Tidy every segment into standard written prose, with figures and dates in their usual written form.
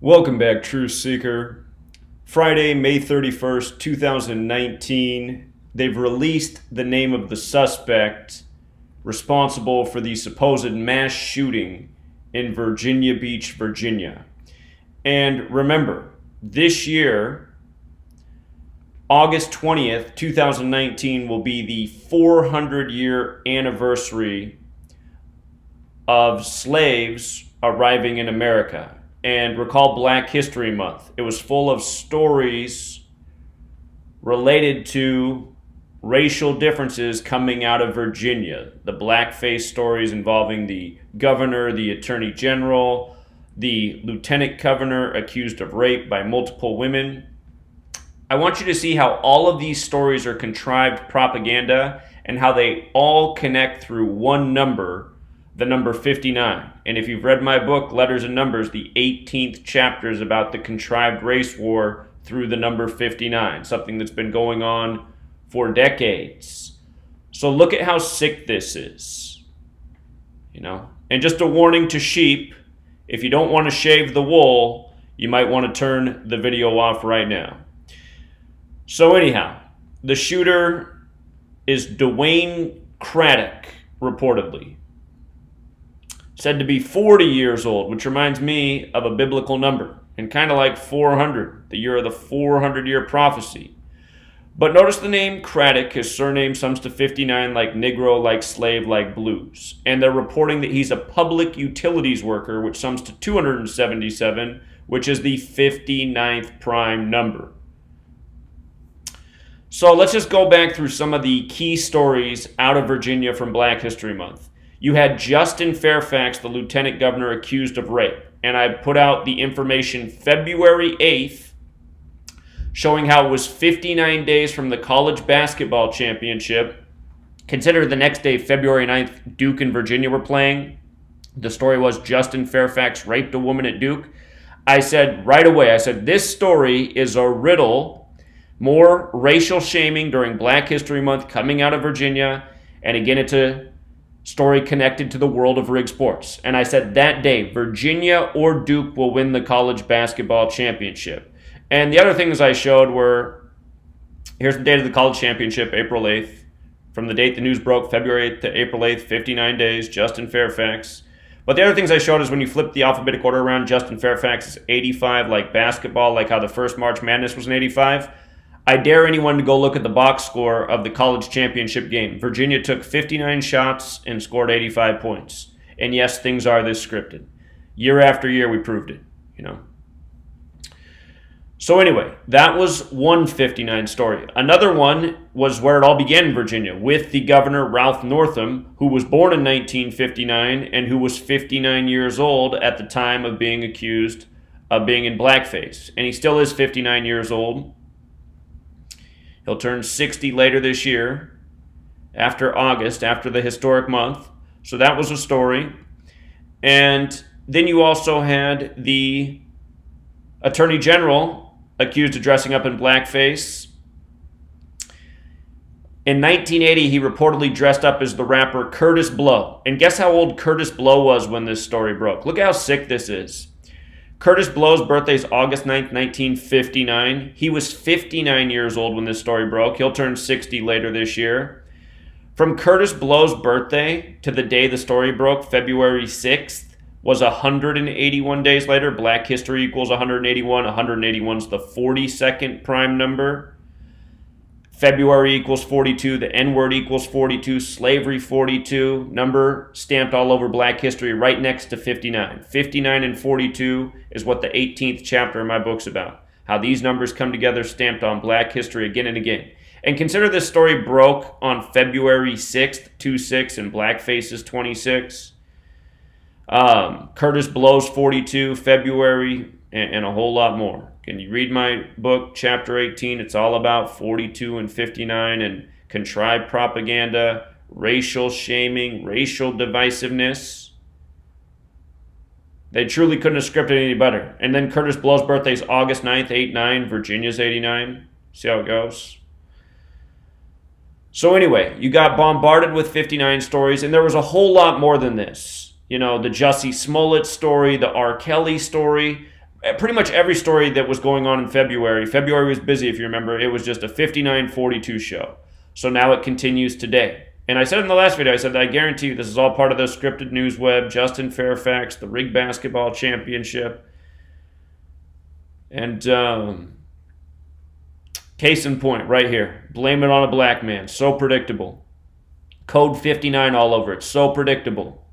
Welcome back, Truth Seeker. Friday, May 31st, 2019, they've released the name of the suspect responsible for the supposed mass shooting in Virginia Beach, Virginia. And remember, this year, August 20th, 2019, will be the 400-year anniversary of slaves arriving in America. And recall Black History Month. It was full of stories related to racial differences coming out of Virginia. The blackface stories involving the governor, the attorney general, the lieutenant governor accused of rape by multiple women. I want you to see how all of these stories are contrived propaganda and how they all connect through one number, the number 59. And if you've read my book, Letters and Numbers, the 18th chapter is about the contrived race war through the number 59, something that's been going on for decades. So look at how sick this is, And just a warning to sheep, if you don't want to shave the wool, you might want to turn the video off right now. So anyhow, the shooter is DeWayne Craddock, reportedly. Said to be 40 years old, which reminds me of a biblical number, and kind of like 400, the year of the 400-year prophecy. But notice the name Craddock, his surname sums to 59, like Negro, like slave, like blues. And they're reporting that he's a public utilities worker, which sums to 277, which is the 59th prime number. So let's just go back through some of the key stories out of Virginia from Black History Month. You had Justin Fairfax, the lieutenant governor, accused of rape. And I put out the information February 8th, showing how it was 59 days from the college basketball championship. Consider the next day, February 9th, Duke and Virginia were playing. The story was Justin Fairfax raped a woman at Duke. I said right away, this story is a riddle, more racial shaming during Black History Month coming out of Virginia. And again, it's a story connected to the world of rig sports. And I said that day, Virginia or Duke will win the college basketball championship. And the other things I showed were, here's the date of the college championship, April 8th. From the date the news broke, February 8th to April 8th, 59 days, Justin Fairfax. But the other things I showed is when you flip the alphabetic order around, Justin Fairfax is 85, like basketball, like how the first March Madness was an 85. I dare anyone to go look at the box score of the college championship game. Virginia took 59 shots and scored 85 points. And yes, things are this scripted. Year after year, we proved it, So anyway, that was one 59 story. Another one was where it all began in Virginia with the governor, Ralph Northam, who was born in 1959 and who was 59 years old at the time of being accused of being in blackface. And he still is 59 years old. He'll turn 60 later this year, after August, after the historic month. So that was a story. And then you also had the attorney general accused of dressing up in blackface. In 1980, he reportedly dressed up as the rapper Curtis Blow. And guess how old Curtis Blow was when this story broke? Look how sick this is. Curtis Blow's birthday is August 9th, 1959. He was 59 years old when this story broke. He'll turn 60 later this year. From Curtis Blow's birthday to the day the story broke, February 6th, was 181 days later. Black history equals 181. 181 is the 42nd prime number. February equals 42. The N-word equals 42. Slavery 42. Number stamped all over Black history right next to 59. 59 and 42 is what the 18th chapter of my book's about. How these numbers come together stamped on Black history again and again. And consider this story broke on February 6th, 26, and blackface is 26. Curtis Blow's 42, February, and a whole lot more. Can you read my book, Chapter 18? It's all about 42 and 59 and contrived propaganda, racial shaming, racial divisiveness. They truly couldn't have scripted any better. And then Curtis Blow's birthday is August 9th, 89. Virginia's 89. See how it goes? So anyway, you got bombarded with 59 stories, and there was a whole lot more than this. The Jussie Smollett story, the R. Kelly story. pretty much every story that was going on in February. February was busy, if you remember. It was just a 59-42 show. So now it continues today. And I said in the last video, I said that I guarantee you this is all part of the scripted news web, Justin Fairfax, the Rig Basketball Championship. And case in point, right here. Blame it on a black man. So predictable. Code 59 all over it. So predictable.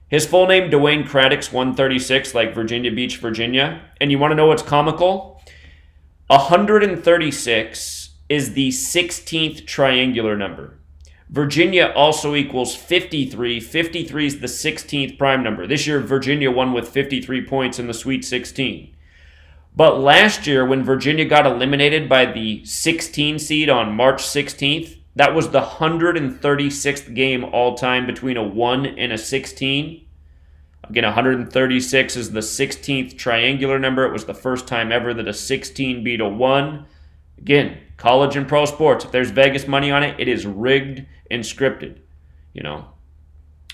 His full name, DeWayne Craddock's 136, like Virginia Beach, Virginia. And you want to know what's comical? 136 is the 16th triangular number. Virginia also equals 53. 53 is the 16th prime number. This year, Virginia won with 53 points in the Sweet 16. But last year, when Virginia got eliminated by the 16 seed on March 16th, that was the 136th game all-time between a 1 and a 16. Again, 136 is the 16th triangular number. It was the first time ever that a 16 beat a 1. Again, college and pro sports, if there's Vegas money on it, it is rigged and scripted. You know,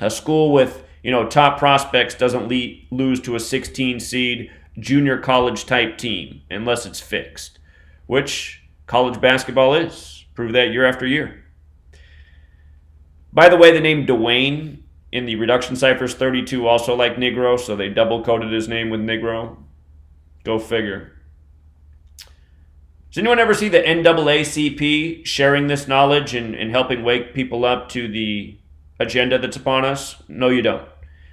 a school with, top prospects doesn't lose to a 16 seed junior college type team unless it's fixed, which college basketball is. Prove that year after year. By the way, the name DeWayne in the reduction ciphers 32 also like Negro, so they double coded his name with Negro. Go figure. Does anyone ever see the NAACP sharing this knowledge and helping wake people up to the agenda that's upon us? No, you don't.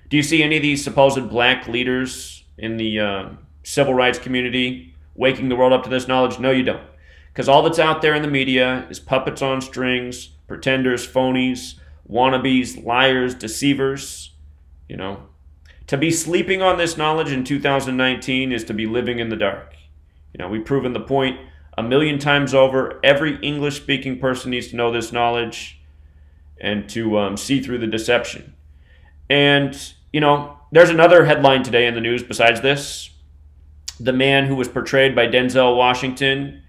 Do you see any of these supposed black leaders in the civil rights community waking the world up to this knowledge? No, you don't. Because all that's out there in the media is puppets on strings, pretenders, phonies, wannabes, liars, deceivers. To be sleeping on this knowledge in 2019 is to be living in the dark. We've proven the point a million times over. Every English-speaking person needs to know this knowledge and to see through the deception. And, there's another headline today in the news besides this. The man who was portrayed by Denzel Washington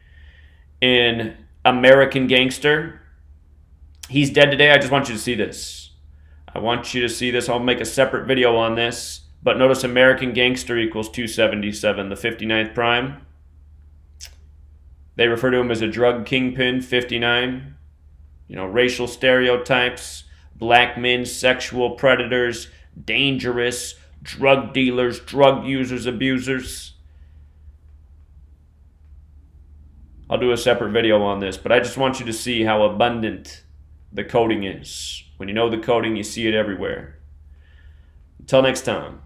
in American Gangster, he's dead today. I just want you to see this. I want you to see this. I'll make a separate video on this. But notice American Gangster equals 277, the 59th prime. They refer to him as a drug kingpin, 59. Racial stereotypes, black men, sexual predators, dangerous, drug dealers, drug users, abusers. I'll do a separate video on this, but I just want you to see how abundant the coding is. When you know the coding, you see it everywhere. Until next time.